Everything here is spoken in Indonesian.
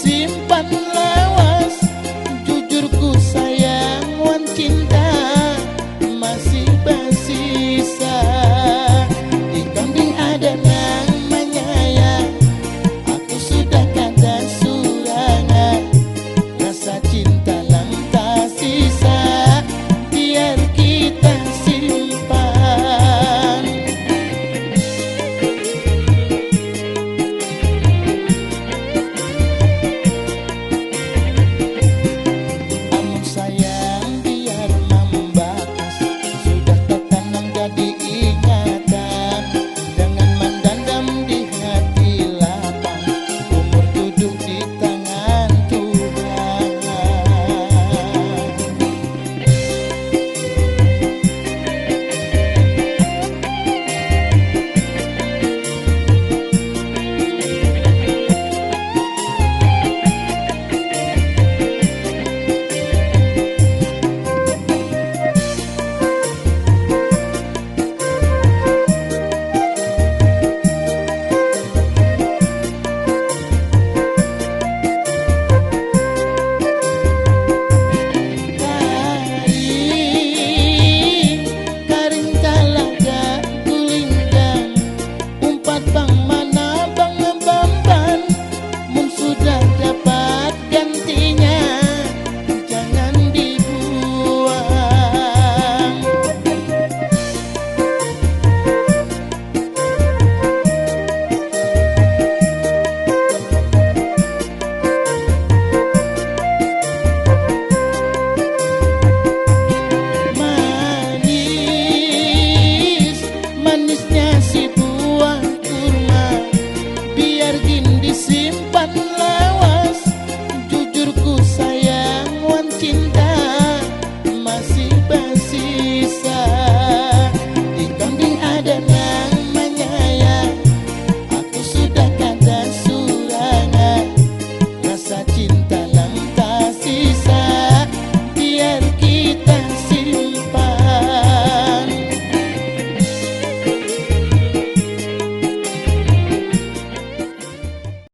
disimpan lawas. Jujurku sayang wan cinta masih bersisa. Di kambing ada yang menyayang, aku sudah kadang surangan. Rasa cinta lang tak sisa, biar kita simpan. Amun sayang biar membatas, sudah tertanam jadi ingatan. Jangan mendendam di hati lapang, umur duduk di tangan Tuhan. Karing talaga gulinggang, umpat bang mana bang ngebamban. Mun sudah dapat gantinya, jangan dibuang. Manis, manisnya si buah kurma, biar gin disimpan